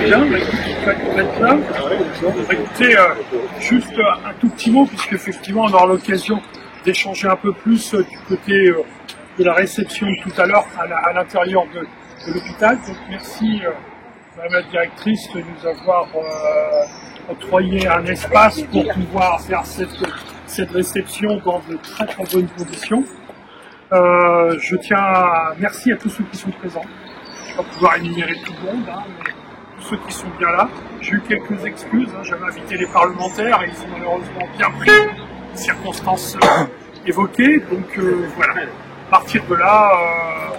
bien, d'être là. Écoutez, juste un tout petit mot, puisqu'effectivement on aura l'occasion d'échanger un peu plus du côté de la réception de tout à l'heure à l'intérieur de l'hôpital. Donc merci Madame la directrice de nous avoir octroyé un espace pour pouvoir faire cette réception dans de très très bonnes conditions. Je tiens à merci à tous ceux qui sont présents. Je ne vais pas pouvoir énumérer tout le monde, hein, mais tous ceux qui sont bien là. J'ai eu quelques excuses, hein, j'avais invité les parlementaires et ils ont malheureusement bien pris les circonstances évoquées. Donc voilà, à partir de là,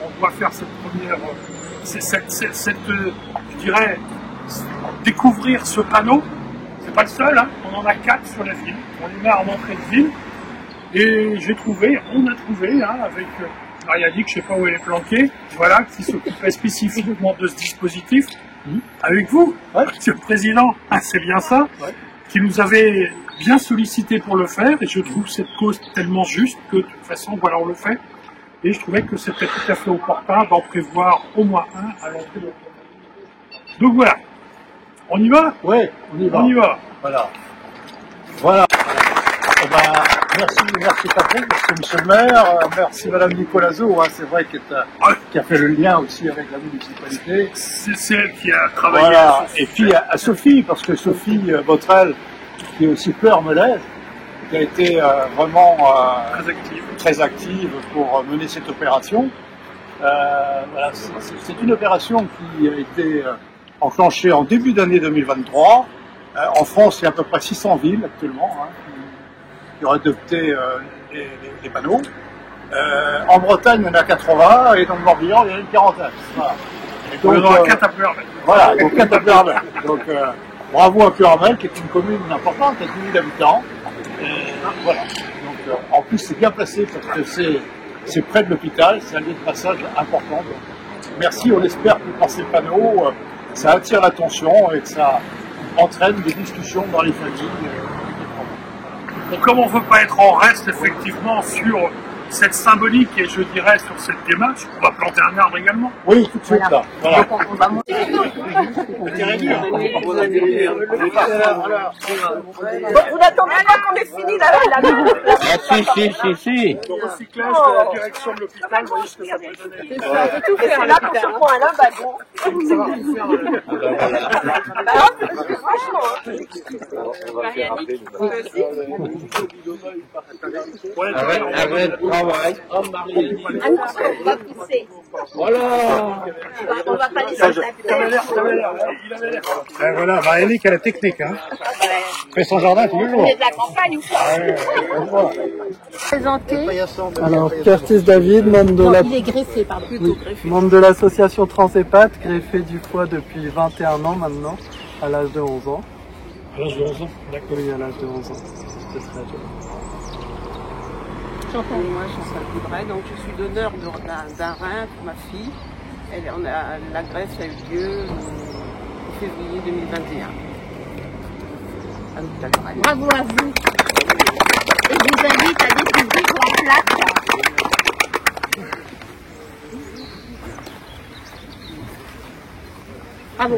on doit faire cette première, je dirais, découvrir ce panneau. C'est pas le seul, hein, on en a 4 sur la ville. On les met en entrée de ville. Et on a trouvé, hein, avec Marianique, je ne sais pas où elle est planquée, voilà, qui s'occupait spécifiquement de ce dispositif, avec vous, Monsieur le Président, c'est bien ça, qui nous avait bien sollicité pour le faire, et je trouve cette cause tellement juste que de toute façon, voilà, on le fait, et je trouvais que c'était tout à fait opportun d'en prévoir au moins un à l'entrée de l'hôpital. Donc voilà, on y va? Oui, on y va. On y va. Voilà. Voilà. Eh ben, merci Patrick, merci Monsieur le maire, merci Madame Nicolazo, hein, c'est vrai qui a fait le lien aussi avec la municipalité. C'est elle qui a travaillé. Voilà. Et puis à Sophie, parce que Sophie Botrel, qui est aussi Fleur Melaise, qui a été vraiment très active pour mener cette opération. Voilà, c'est une opération qui a été enclenchée en début d'année 2023. En France, il y a à peu près 600 villes actuellement, hein, qui ont adopté les panneaux. En Bretagne, il y en a 80, et dans le Morbihan, il y en a une quarantaine. Voilà. Et donc, il y en aura 4 à Pleurmel. Voilà, donc 4 à Pleurmel. Donc, bravo à Pleurmel, qui est une commune importante, avec 10 000 habitants. Voilà. Donc, en plus, c'est bien placé, parce que c'est près de l'hôpital, c'est un lieu de passage important. Donc, merci, on espère que par ces panneaux, ça attire l'attention et que ça entraîne des discussions dans les familles. Bon, comme on ne veut pas être en reste effectivement sur cette symbolique et je dirais sur cette démarche, on va planter un arbre également. Oui, tout de suite là. Voilà. Donc on va monter. Vous n'attendez pas qu'on ait fini là. Ah si. Le recyclage de la direction de l'hôpital, vous voyez ce que ça peut donner. On peut tout faire là pour ce point-là, bah bon. Franchement. Avec travail. On va pousser. Voilà. On va pas les attaquer. Voilà, Marianique a la technique, hein. Fait son jardin tous les jours. On est de la campagne ou quoi? Présenté. Alors, Curtis David, Il est greffé, pardon. membre de l'association Transépat, greffé du foie depuis 21 ans maintenant, à l'âge de 11 ans. À l'âge de 11 ans, d'accord. Oui, à l'âge de 11 ans. C'est très jeune. Moi, Chantal Coudray, donc je suis donneur d'un rein pour ma fille. La greffe a eu lieu en février 2021. À l'hôpital de Rennes. Bravo à vous. Et je vous invite à découvrir la plaque. Bravo.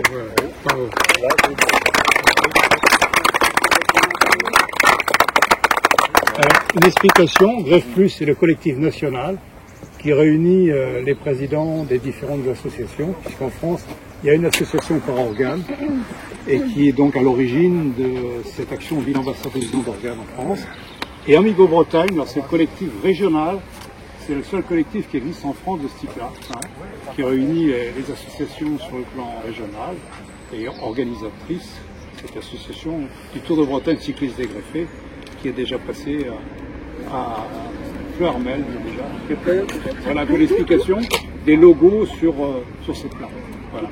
Alors, une explication, Greffe Plus, c'est le collectif national qui réunit les présidents des différentes associations, puisqu'en France, il y a une association par organe, et qui est donc à l'origine de cette action Ville ambassadrice d'organes en France. Et Amigo Bretagne, c'est le collectif régional, c'est le seul collectif qui existe en France de ce type-là, hein, qui réunit les associations sur le plan régional et organisatrice, cette association du Tour de Bretagne cycliste des greffés, qui est déjà passé à Pleurmel déjà. Voilà un peu l'explication des logos sur cette plaque. Voilà.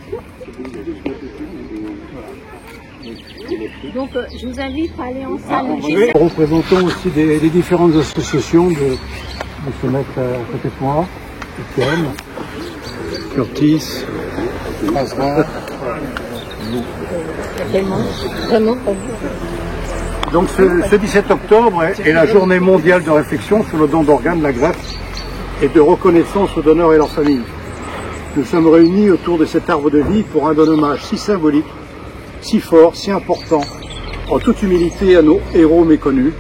Donc, je vous invite à aller en salle. Nous représentons aussi des différentes associations de se mettre à côté de moi, Étienne, Curtis, François. Vraiment. Donc ce 17 octobre est la journée mondiale de réflexion sur le don d'organes, la greffe et de reconnaissance aux donneurs et leurs familles. Nous sommes réunis autour de cet arbre de vie pour un don hommage si symbolique si fort, si important, en toute humilité à nos héros méconnus,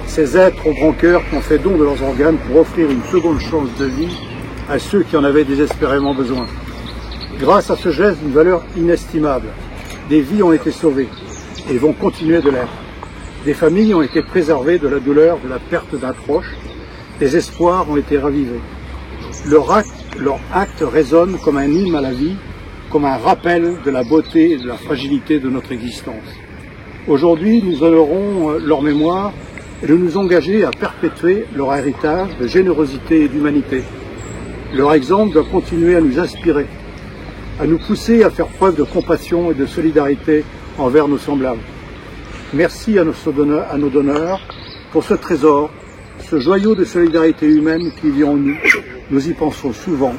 ces êtres au grand cœur qui ont fait don de leurs organes pour offrir une seconde chance de vie à ceux qui en avaient désespérément besoin. Grâce à ce geste d'une valeur inestimable, des vies ont été sauvées et vont continuer de l'être. Des familles ont été préservées de la douleur de la perte d'un proche, des espoirs ont été ravivés. Leur acte résonne comme un hymne à la vie, comme un rappel de la beauté et de la fragilité de notre existence. Aujourd'hui, nous honorons leur mémoire et de nous engager à perpétuer leur héritage de générosité et d'humanité. Leur exemple doit continuer à nous inspirer, à nous pousser à faire preuve de compassion et de solidarité envers nos semblables. Merci à nos donneurs pour ce trésor, ce joyau de solidarité humaine qui vit en nous. Nous y pensons souvent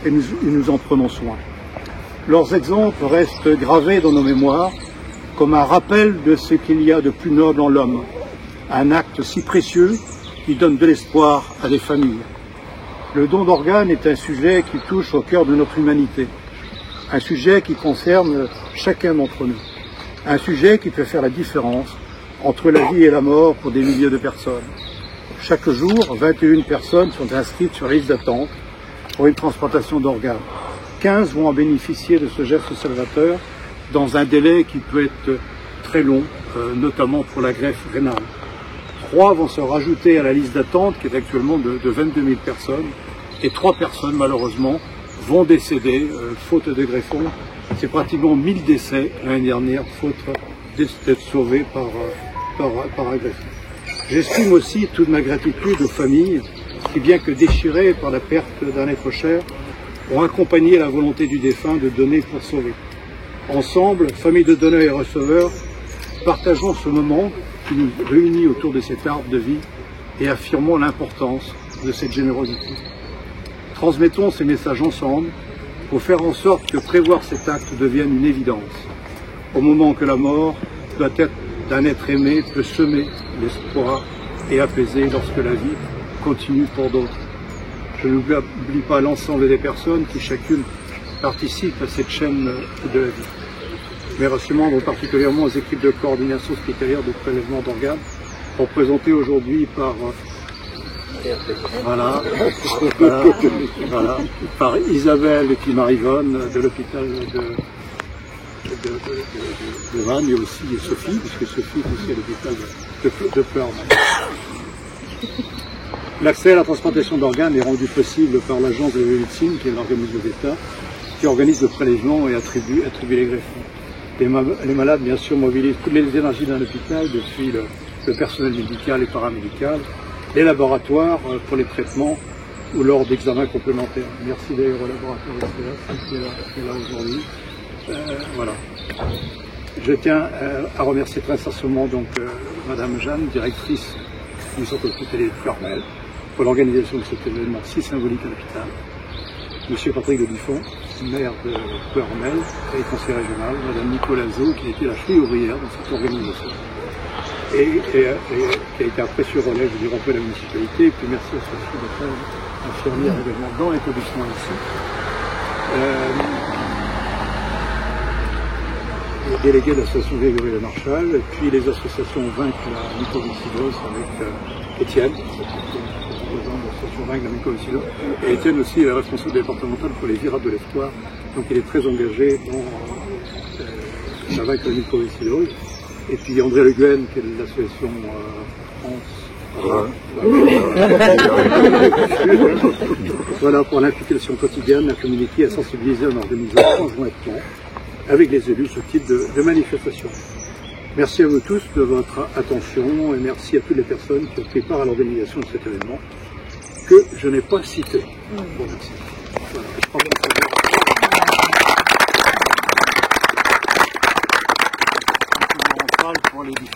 et nous en prenons soin. Leurs exemples restent gravés dans nos mémoires comme un rappel de ce qu'il y a de plus noble en l'homme, un acte si précieux qui donne de l'espoir à des familles. Le don d'organes est un sujet qui touche au cœur de notre humanité, un sujet qui concerne chacun d'entre nous, un sujet qui peut faire la différence entre la vie et la mort pour des milliers de personnes. Chaque jour, 21 personnes sont inscrites sur la liste d'attente pour une transplantation d'organes. 15 vont en bénéficier de ce geste salvateur dans un délai qui peut être très long, notamment pour la greffe rénale. 3 vont se rajouter à la liste d'attente qui est actuellement de 22 000 personnes et 3 personnes malheureusement vont décéder faute de greffon. C'est pratiquement 1000 décès l'année dernière faute d'être sauvés par un greffon. J'exprime aussi toute ma gratitude aux familles qui, bien que déchirées par la perte d'un être cher, ont accompagné la volonté du défunt de donner pour sauver. Ensemble, famille de donneurs et receveurs, partageons ce moment qui nous réunit autour de cet arbre de vie et affirmons l'importance de cette générosité. Transmettons ces messages ensemble pour faire en sorte que prévoir cet acte devienne une évidence, au moment que la mort doit être d'un être aimé peut semer l'espoir et apaiser lorsque la vie continue pour d'autres. Je n'oublie pas l'ensemble des personnes qui chacune participent à cette chaîne de la vie. Mes remerciements vont particulièrement aux équipes de coordination hospitalière de prélèvement d'organes, représentées aujourd'hui par par Isabelle et puis Marivonne de l'hôpital de Vannes, et aussi Sophie, puisque Sophie est aussi à l'hôpital de Pleurman. L'accès à la transplantation d'organes est rendu possible par l'Agence de la médecine, qui est l'organisme d'État, qui organise le prélèvement et attribue les greffons. Les malades, bien sûr, mobilisent toutes les énergies d'un hôpital, depuis le personnel médical et paramédical, les laboratoires pour les traitements ou lors d'examens complémentaires. Merci d'ailleurs au laboratoire qui est là aujourd'hui. Voilà. Je tiens à remercier très sincèrement Madame Jeanne, directrice du centre hospitalier de Pleurmel, pour l'organisation de cet événement si symbolique à l'hôpital. Monsieur Patrick de Buffon, maire de Pleurmel et conseiller régional, Madame Nicolazo, qui a été la cheville ouvrière de cette organisation et qui a été un précieux relais, je dirais, un peu de la municipalité. Et puis merci à Sophie d'être infirmière également dans l'établissement ici. Les délégués de l'association Grégory Le Marchal, et puis les associations Vaincre la mycoviscidose avec Étienne, président de l'association Vaincre la mycoviscidose, et Étienne aussi est responsable départemental pour les virades de l'Espoir, donc il est très engagé dans Vaincre la mycoviscidose. Et puis André Le Guen, qui est de l'association France. Voilà, pour l'implication quotidienne, à communiquer, à sensibiliser en organisant conjointement avec les élus ce type de manifestation. Merci à vous tous de votre attention et merci à toutes les personnes qui ont pris part à l'organisation de cet événement que je n'ai pas cité. Bon, merci. Voilà, je crois que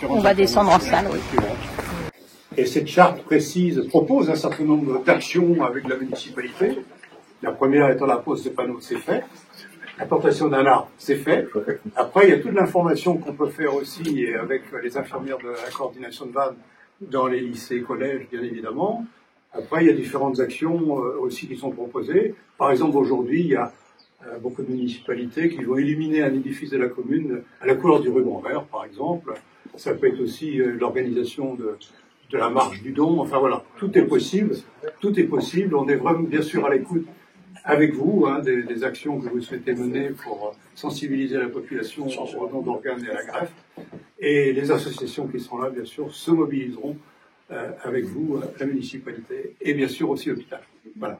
on va descendre en salle, oui. Et cette charte propose un certain nombre d'actions avec la municipalité. La première étant la pose de panneaux, c'est fait. L'implantation d'un arbre, c'est fait. Après, il y a toute l'information qu'on peut faire aussi avec les infirmières de la coordination de Vannes dans les lycées et collèges, bien évidemment. Après, il y a différentes actions aussi qui sont proposées. Par exemple, aujourd'hui, il y a beaucoup de municipalités qui vont illuminer un édifice de la commune à la couleur du ruban vert, par exemple. Ça peut être aussi l'organisation de la marche du don. Enfin voilà, tout est possible. Tout est possible. On est vraiment bien sûr à l'écoute avec vous des actions que vous souhaitez mener pour sensibiliser la population au don d'organes et à la greffe. Et les associations qui sont là, bien sûr, se mobiliseront avec vous, la municipalité et bien sûr aussi l'hôpital. Voilà.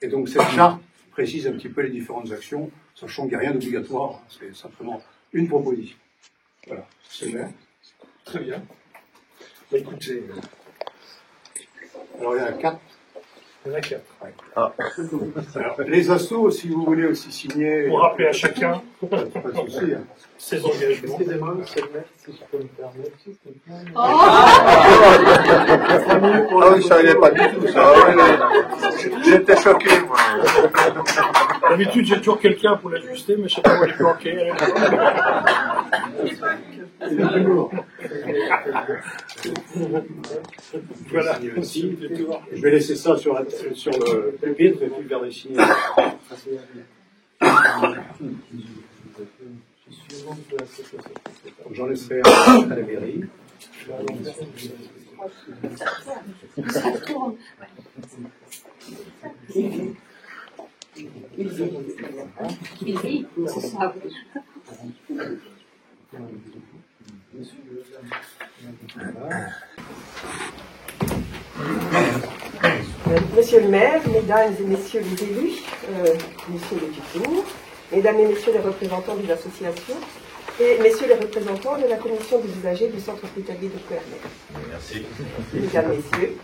Et donc cette charte précise un petit peu les différentes actions, sachant qu'il n'y a rien d'obligatoire, c'est simplement une proposition. Voilà, c'est bien. Très bien. Bah, écoutez, alors il y en a 4. il y en a 4. Ouais. Alors, les assos, si vous voulez aussi signer... Pour rappeler à chacun Pas de souci. ses engagements. Excusez-moi, monsieur le maire, si je peux me permettre, juste une fois. Ah oui, ça n'allait pas du tout, ça. J'étais choqué, moi. D'habitude, j'ai toujours quelqu'un pour l'ajuster, mais je sais pas où elle est planquée. Voilà. Je vais laisser ça sur le pupitre et puis le garder signé. J'en laisserai un à la mairie. Monsieur le maire, mesdames et messieurs les élus, monsieur le tuteur, mesdames et messieurs les représentants des associations et messieurs les représentants de la commission des usagers du centre hospitalier de Plouermel. Merci. Mesdames, messieurs,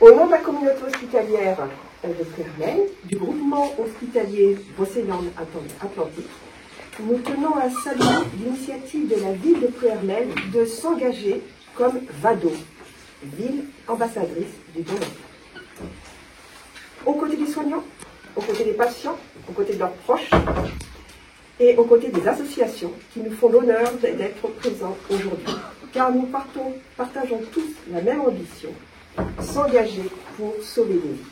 au nom de la communauté hospitalière de Plouermel, du groupement hospitalier Brocéliande Atlantique, nous tenons à saluer l'initiative de la ville de Plouermel de s'engager comme VADO, ville ambassadrice du don. Aux côtés des soignants, aux côtés des patients, aux côtés de leurs proches et aux côtés des associations qui nous font l'honneur d'être présents aujourd'hui. Car nous partageons tous la même ambition, s'engager pour sauver des vies.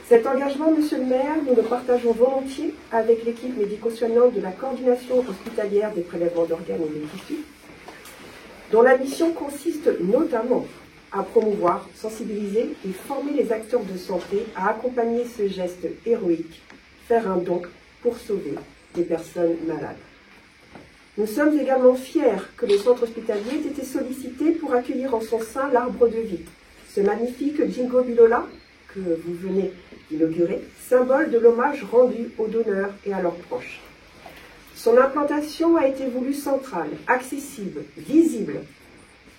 Cet engagement, monsieur le maire, nous le partageons volontiers avec l'équipe médico-soignante de la coordination hospitalière des prélèvements d'organes et des tissus, dont la mission consiste notamment à promouvoir, sensibiliser et former les acteurs de santé à accompagner ce geste héroïque, faire un don pour sauver des personnes malades. Nous sommes également fiers que le centre hospitalier ait été sollicité pour accueillir en son sein l'arbre de vie, ce magnifique Jingo Bilola que vous venez d'inaugurer, symbole de l'hommage rendu aux donneurs et à leurs proches. Son implantation a été voulue centrale, accessible, visible,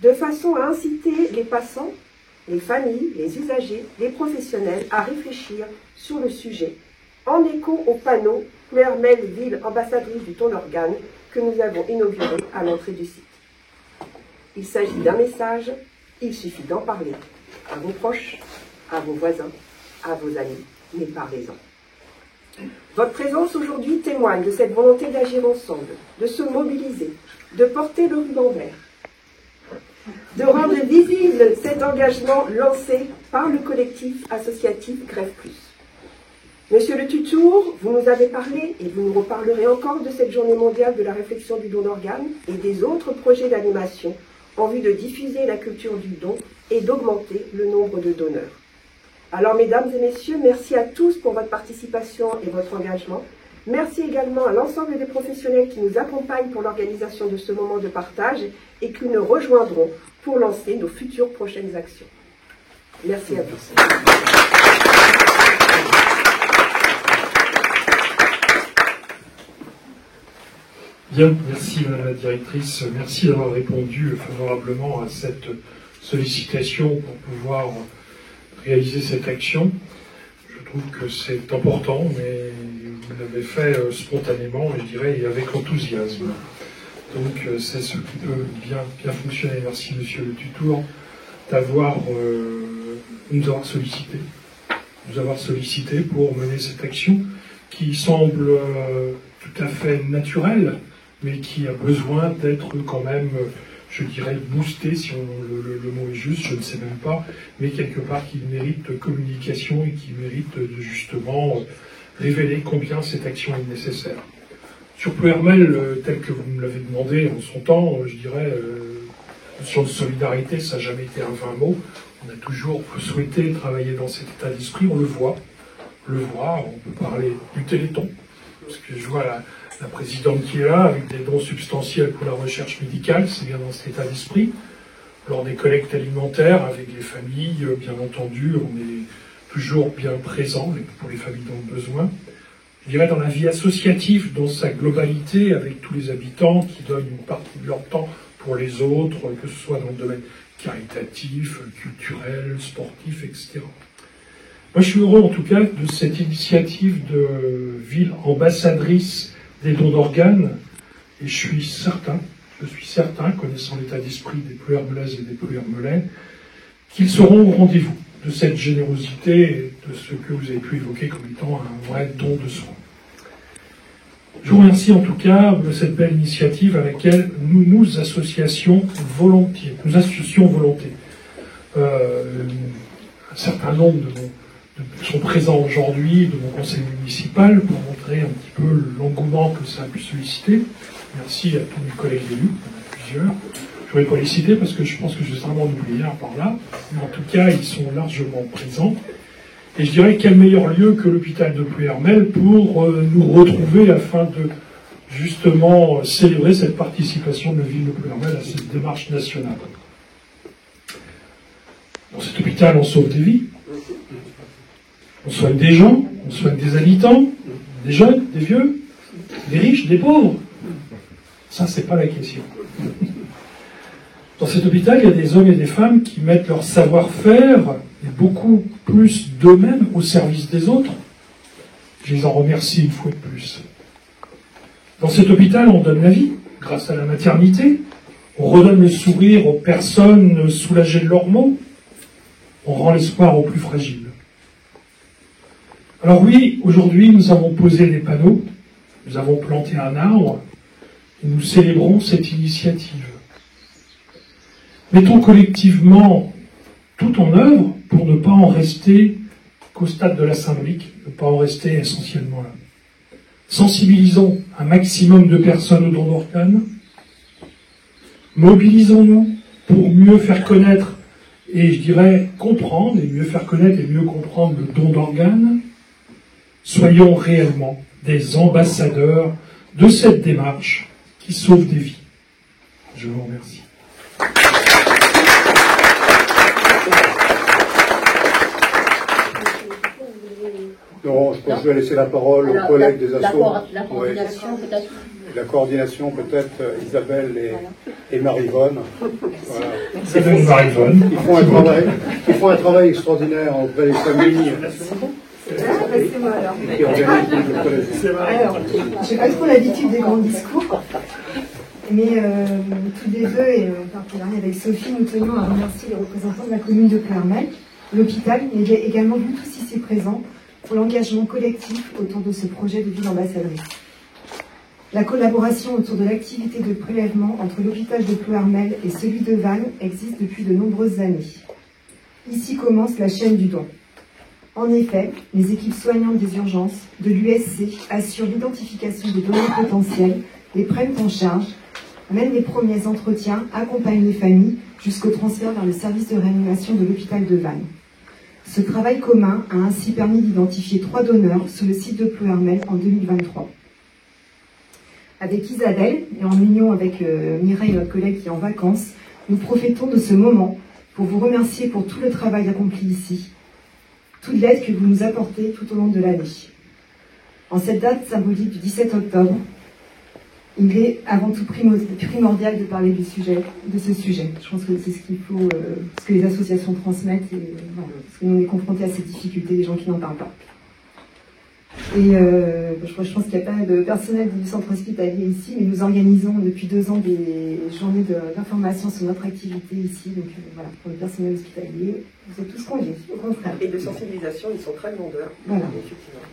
de façon à inciter les passants, les familles, les usagers, les professionnels à réfléchir sur le sujet, en écho au panneau Plouermel, ville ambassadrice du don d'organes que nous avons inauguré à l'entrée du site. Il s'agit d'un message, il suffit d'en parler à vos proches, à vos voisins, à vos amis, mais parlez-en. Votre présence aujourd'hui témoigne de cette volonté d'agir ensemble, de se mobiliser, de porter le ruban vert, de rendre visible cet engagement lancé par le collectif associatif Greffe Plus. Monsieur le tuteur, vous nous avez parlé et vous nous reparlerez encore de cette journée mondiale de la réflexion du don d'organes et des autres projets d'animation en vue de diffuser la culture du don et d'augmenter le nombre de donneurs. Alors, mesdames et messieurs, merci à tous pour votre participation et votre engagement. Merci également à l'ensemble des professionnels qui nous accompagnent pour l'organisation de ce moment de partage et qui nous rejoindront pour lancer nos futures prochaines actions. Merci à tous. Bien, merci Madame la Directrice, merci d'avoir répondu favorablement à cette sollicitation pour pouvoir réaliser cette action. Je trouve que c'est important, mais vous l'avez fait spontanément et je dirais avec enthousiasme. Donc c'est ce qui peut bien fonctionner. Merci Monsieur le tuteur nous avoir sollicité pour mener cette action qui semble tout à fait naturelle, mais qui a besoin d'être quand même, je dirais, boosté, si le mot est juste, je ne sais même pas, mais quelque part qui mérite communication et qui mérite justement révéler combien cette action est nécessaire. Sur Ploërmel, tel que vous me l'avez demandé en son temps, je dirais, la notion de solidarité, ça n'a jamais été un vain mot. On a toujours souhaité travailler dans cet état d'esprit, on le voit, on peut parler du Téléthon, parce que je vois la présidente qui est là, avec des dons substantiels pour la recherche médicale, c'est bien dans cet état d'esprit. Lors des collectes alimentaires avec les familles, bien entendu, on est toujours bien présent pour les familles dans le besoin. Je dirais dans la vie associative, dans sa globalité, avec tous les habitants qui donnent une partie de leur temps pour les autres, que ce soit dans le domaine caritatif, culturel, sportif, etc. Moi, je suis heureux en tout cas de cette initiative de ville ambassadrice des dons d'organes, et je suis certain, connaissant l'état d'esprit des Ploërmelaises et des Ploërmelais, qu'ils seront au rendez-vous de cette générosité et de ce que vous avez pu évoquer comme étant un vrai don de soi. Je vous remercie en tout cas de cette belle initiative à laquelle nous associons volontiers. Un certain nombre sont présents aujourd'hui de mon conseil municipal pour montrer un petit peu l'engouement que ça a pu solliciter. Merci à tous mes collègues élus, il y en a plusieurs. Je ne vais pas les citer parce que je pense que je vais certainement en oublier un par là, mais en tout cas, ils sont largement présents. Et je dirais quel meilleur lieu que l'hôpital de Ploërmel pour nous retrouver afin de justement célébrer cette participation de la ville de Ploërmel à cette démarche nationale. Dans cet hôpital, on sauve des vies, on soigne des gens, on soigne des habitants, des jeunes, des vieux, des riches, des pauvres. Ça, c'est pas la question. Dans cet hôpital, il y a des hommes et des femmes qui mettent leur savoir-faire et beaucoup plus d'eux-mêmes au service des autres. Je les en remercie une fois de plus. Dans cet hôpital, on donne la vie grâce à la maternité. On redonne le sourire aux personnes soulagées de leurs maux. On rend l'espoir aux plus fragiles. Alors oui, aujourd'hui, nous avons posé des panneaux, nous avons planté un arbre, et nous célébrons cette initiative. Mettons collectivement tout en œuvre pour ne pas en rester qu'au stade de la symbolique, ne pas en rester essentiellement là. Sensibilisons un maximum de personnes au don d'organes. Mobilisons-nous pour mieux faire connaître et, je dirais, comprendre, et mieux faire connaître et mieux comprendre le don d'organes. Soyons réellement des ambassadeurs de cette démarche qui sauve des vies. Je vous remercie. Non, je pense que je vais laisser la parole aux collègues des assos. La coordination, peut-être. La coordination, peut-être, Isabelle et Marie-Vonne. Voilà. C'est Marie-Vonne. Ils font un travail extraordinaire auprès des familles. C'est moi alors. Qui organisent le collège. Alors, j'ai pas trop l'habitude des grands discours, mais tous les deux, et en partenariat avec Sophie, nous tenions à remercier les représentants de la commune de Ploërmel, l'hôpital, mais également vous tous ici présents, pour l'engagement collectif autour de ce projet de ville ambassadrice. La collaboration autour de l'activité de prélèvement entre l'hôpital de Ploërmel et celui de Vannes existe depuis de nombreuses années. Ici commence la chaîne du don. En effet, les équipes soignantes des urgences de l'USC assurent l'identification des donneurs potentiels, les prennent en charge, mènent les premiers entretiens, accompagnent les familles jusqu'au transfert vers le service de réanimation de l'hôpital de Vannes. Ce travail commun a ainsi permis d'identifier 3 donneurs sur le site de Ploërmel en 2023. Avec Isabelle, et en union avec Mireille, notre collègue qui est en vacances, nous profitons de ce moment pour vous remercier pour tout le travail accompli ici, toute l'aide que vous nous apportez tout au long de l'année. En cette date symbolique du 17 octobre, il est avant tout primordial de parler de ce sujet. Je pense que c'est ce qu'il faut, ce que les associations transmettent, et, voilà, parce qu'on est confronté à ces difficultés, des gens qui n'en parlent pas. Et je pense qu'il n'y a pas de personnel du centre hospitalier ici, mais nous organisons depuis 2 ans des journées d'information sur notre activité ici. Donc voilà, pour le personnel hospitalier, vous êtes tous conviés, au contraire. Et de sensibilisation, ils sont très demandeurs. Voilà.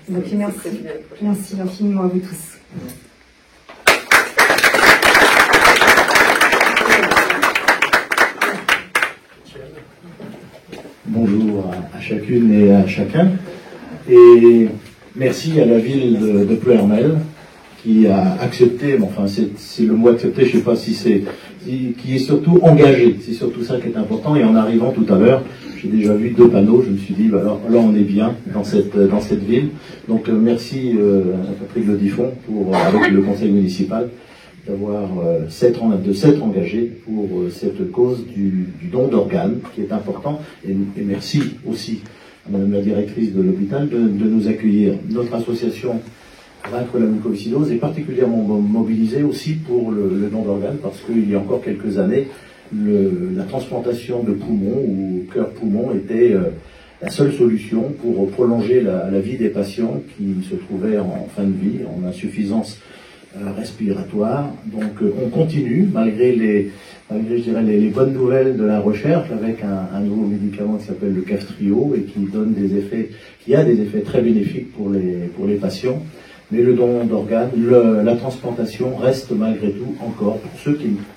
Donc Merci infiniment à vous tous. Bonjour à chacune et à chacun. Et Merci à la ville de Pleuhermel qui a accepté, enfin c'est le mot accepté, je ne sais pas si c'est, qui est surtout engagé. C'est surtout ça qui est important. Et en arrivant tout à l'heure, j'ai déjà vu 2 panneaux. Je me suis dit, bah alors là on est bien dans cette ville. Donc merci à Patrick Le Diffon avec le conseil municipal d'avoir de s'être engagé pour cette cause du don d'organes qui est important. Et merci aussi à Madame la directrice de l'hôpital de nous accueillir. Notre association Vaincre la mucoviscidose est particulièrement mobilisée aussi pour le don d'organes parce qu'il y a encore quelques années, la transplantation de poumons ou cœur-poumon était la seule solution pour prolonger la vie des patients qui se trouvaient en fin de vie, en insuffisance respiratoire. Donc on continue malgré je dirais les bonnes nouvelles de la recherche avec un nouveau médicament qui s'appelle le Kaftrio et qui a des effets très bénéfiques pour les patients. Mais le don d'organes, la transplantation reste malgré tout encore, pour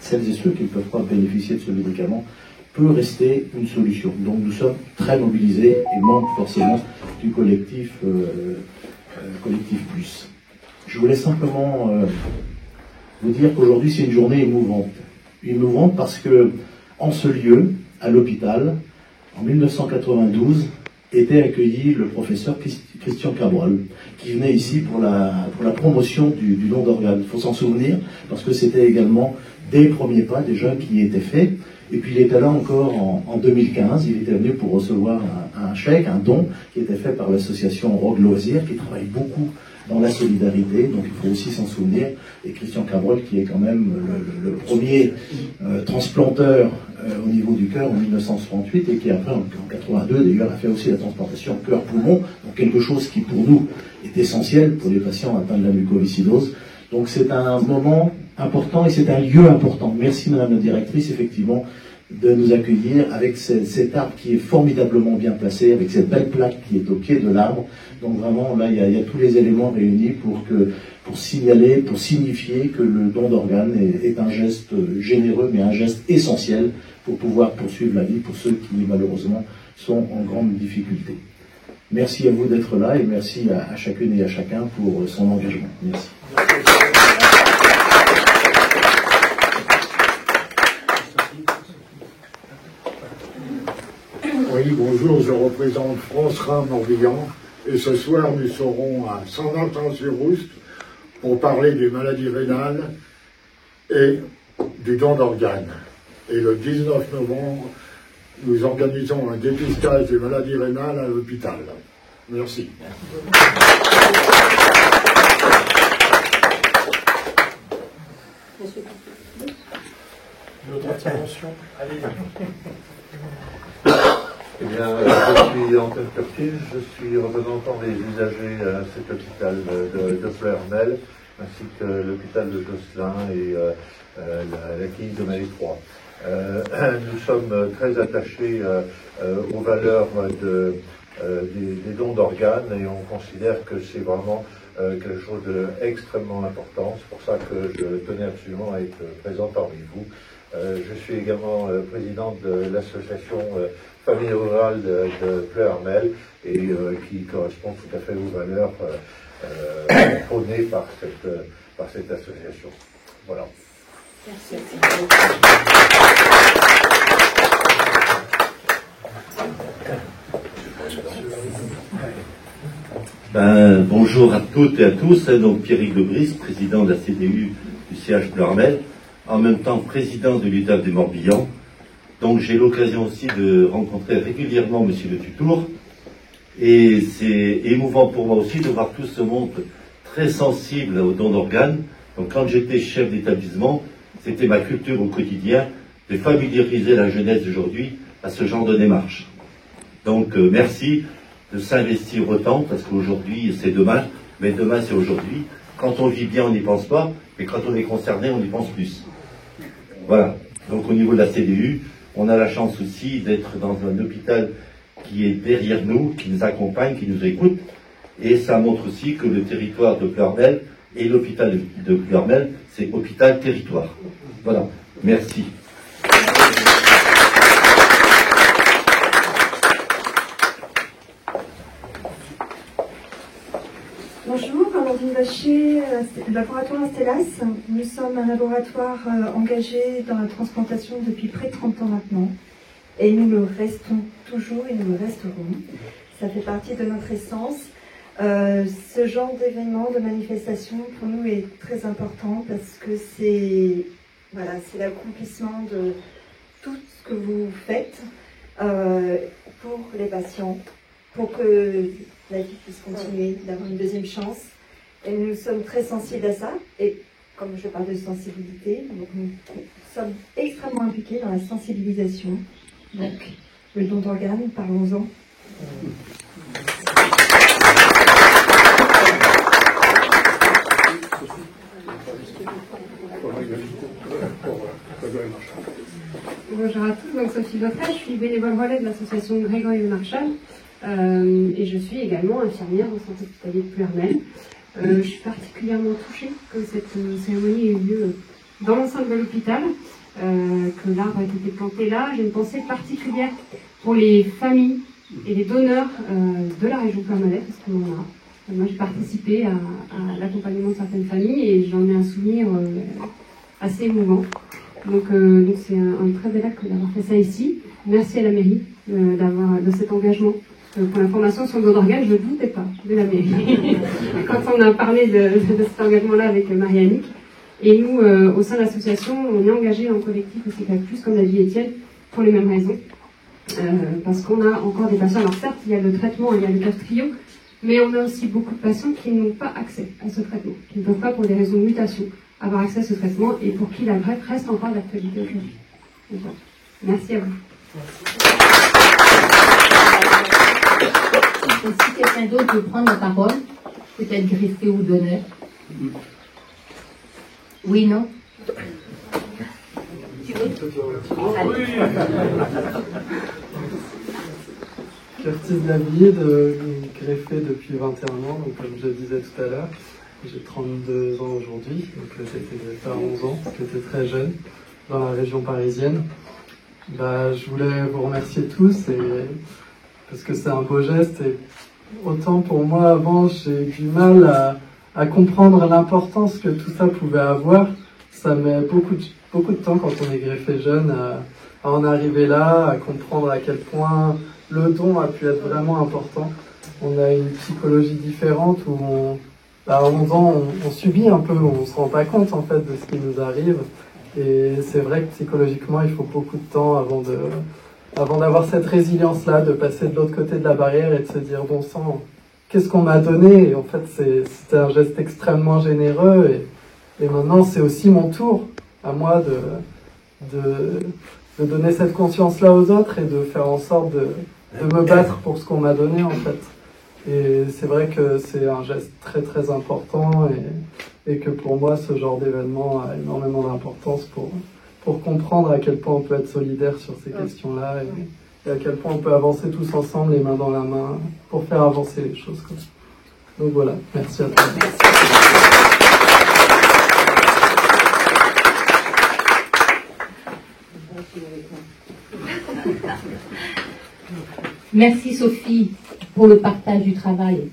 celles et ceux qui ne peuvent pas bénéficier de ce médicament, peut rester une solution. Donc nous sommes très mobilisés et membres forcément du collectif Plus. Je voulais simplement vous dire qu'aujourd'hui c'est une journée émouvante. Émouvante parce que en ce lieu, à l'hôpital, en 1992, était accueilli le professeur Christian Cabral, qui venait ici pour la promotion du don d'organes. Il faut s'en souvenir, parce que c'était également des premiers pas déjà qui étaient faits. Et puis il était là encore en 2015, il était venu pour recevoir un chèque, un don, qui était fait par l'association Rogue Loisirs, qui travaille beaucoup dans la solidarité, donc il faut aussi s'en souvenir. Et Christian Cabral, qui est quand même le premier transplanteur au niveau du cœur en 1968, et qui après, en 82 d'ailleurs, a fait aussi la transplantation cœur-poumon, donc quelque chose qui pour nous est essentiel pour les patients atteints de la mucoviscidose. Donc c'est un moment important et c'est un lieu important. Merci Madame la Directrice, effectivement, de nous accueillir avec cet arbre qui est formidablement bien placé, avec cette belle plaque qui est au pied de l'arbre. Donc vraiment, là, il y a tous les éléments réunis pour signaler, pour signifier que le don d'organes est un geste généreux, mais un geste essentiel pour pouvoir poursuivre la vie pour ceux qui, malheureusement, sont en grande difficulté. Merci à vous d'être là et merci à chacune et à chacun pour son engagement. Merci. Oui, bonjour, je représente France Rhin Morbihan et ce soir nous serons à Saint-Martin-sur-Oust pour parler des maladies rénales et du don d'organes. Et le 19 novembre, nous organisons un dépistage des maladies rénales à l'hôpital. Merci. D'autres interventions? Allez. Eh bien, je suis Antoine Curtil, je suis représentant des usagers à cet hôpital de Pleuhermel, ainsi que l'hôpital de Gosselin et la clinique de Malais-Croix. Nous sommes très attachés aux valeurs des dons d'organes et on considère que c'est vraiment quelque chose d'extrêmement important. C'est pour ça que je tenais absolument à être présent parmi vous. Je suis également président de l'association Famille Rurale de Pleuhermel et qui correspond tout à fait aux valeurs prônées par cette association. Voilà. Merci. Bonjour à toutes et à tous, donc Pierrick Lebris, président de la CDU du CH Pleuhermel, en même temps président de l'UDAF du Morbihan. Donc j'ai l'occasion aussi de rencontrer régulièrement M. Le Tutour, et c'est émouvant pour moi aussi de voir tout ce monde très sensible au don d'organes. Donc quand j'étais chef d'établissement, c'était ma culture au quotidien de familiariser la jeunesse d'aujourd'hui à ce genre de démarche. Donc merci de s'investir autant, parce qu'aujourd'hui c'est demain, mais demain c'est aujourd'hui. Quand on vit bien, on n'y pense pas, mais quand on est concerné, on y pense plus. Voilà. Donc au niveau de la CDU, on a la chance aussi d'être dans un hôpital qui est derrière nous, qui nous accompagne, qui nous écoute, et ça montre aussi que le territoire de Pleuhermel et l'hôpital de Pleuhermel, c'est hôpital-territoire. Voilà. Merci. Bonjour, Amandine Vacher, laboratoire Astellas. Nous sommes un laboratoire engagé dans la transplantation depuis près de 30 ans maintenant. Et nous le restons toujours et nous le resterons. Ça fait partie de notre essence. Ce genre d'événement, de manifestation, pour nous est très important parce que c'est l'accomplissement de tout ce que vous faites pour les patients, pour que la vie puisse continuer, d'avoir une deuxième chance. Et nous sommes très sensibles à ça. Et comme je parle de sensibilité, donc nous sommes extrêmement impliqués dans la sensibilisation. Donc, le don d'organes, parlons-en. Bonjour à tous, donc Sophie Beaufret, je suis bénévole relais de l'association Grégory Marchal et je suis également infirmière au centre hospitalier de Ploërmel. Je suis particulièrement touchée que cette cérémonie ait eu lieu dans l'enceinte de l'hôpital, que l'arbre ait été planté là. J'ai une pensée particulière pour les familles et les donneurs de la région Ploërmel, parce que moi j'ai participé à l'accompagnement de certaines familles et j'en ai un souvenir assez émouvant. Donc c'est un très bel acte d'avoir fait ça ici. Merci à la mairie de cet engagement. Pour l'information sur le don d'organes, je ne doutais pas de la mairie. Quand on a parlé de cet engagement-là avec Marie-Annick, et nous, au sein de l'association, on est engagé en collectif aussi avec plus, comme l'a dit Étienne, pour les mêmes raisons. Parce qu'on a encore des patients, alors certes, il y a le traitement, il y a le trio, mais on a aussi beaucoup de patients qui n'ont pas accès à ce traitement, qui ne peuvent pas, pour des raisons de mutation, avoir accès à ce traitement et pour qui la greffe reste encore d'actualité aujourd'hui. Voilà. Merci à vous. Si quelqu'un d'autre veut prendre la parole, peut-être greffé ou donneur. Oui, non? Tu veux? Curtis David, greffé depuis 21 ans, donc comme je disais tout à l'heure. J'ai 32 ans aujourd'hui, donc c'était pas 11 ans, j'étais très jeune dans la région parisienne. Je voulais vous remercier tous parce que c'est un beau geste et autant pour moi avant j'ai eu du mal à comprendre l'importance que tout ça pouvait avoir. Ça met beaucoup de temps quand on est greffé jeune à en arriver là, à comprendre à quel point le don a pu être vraiment important. On a une psychologie différente où à 11 ans, on subit un peu, on se rend pas compte en fait de ce qui nous arrive. Et c'est vrai que psychologiquement, il faut beaucoup de temps avant d'avoir cette résilience-là, de passer de l'autre côté de la barrière et de se dire bon sang, qu'est-ce qu'on m'a donné? Et en fait, c'était un geste extrêmement généreux. Et maintenant, c'est aussi mon tour à moi de donner cette conscience-là aux autres et de faire en sorte de me battre pour ce qu'on m'a donné en fait. Et c'est vrai que c'est un geste très très important et que pour moi ce genre d'événement a énormément d'importance pour comprendre à quel point on peut être solidaire sur ces questions-là et à quel point on peut avancer tous ensemble les mains dans la main pour faire avancer les choses. Donc voilà, merci à tous. Merci Sophie pour le partage du travail.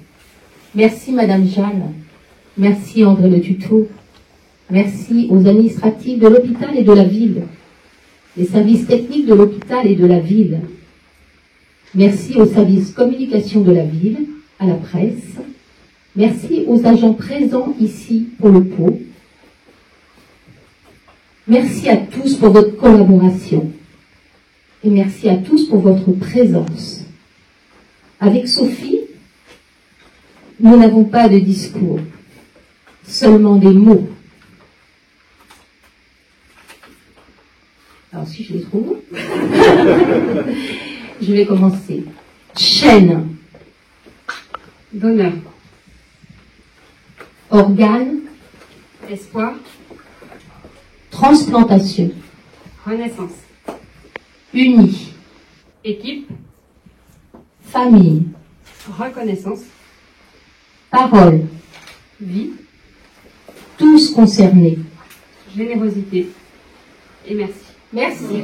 Merci Madame Jeanne. Merci André Le Tuto. Merci aux administratifs de l'hôpital et de la ville, les services techniques de l'hôpital et de la ville. Merci aux services communication de la ville, à la presse. Merci aux agents présents ici pour le pot. Merci à tous pour votre collaboration. Et merci à tous pour votre présence. Avec Sophie, nous n'avons pas de discours, seulement des mots. Alors si je les trouve, je vais commencer. Chaîne. Donneur. Organe. Espoir. Transplantation. Renaissance. Unis. Équipe. Famille. Reconnaissance. Parole. Vie. Tous concernés. Générosité. Et merci. Merci.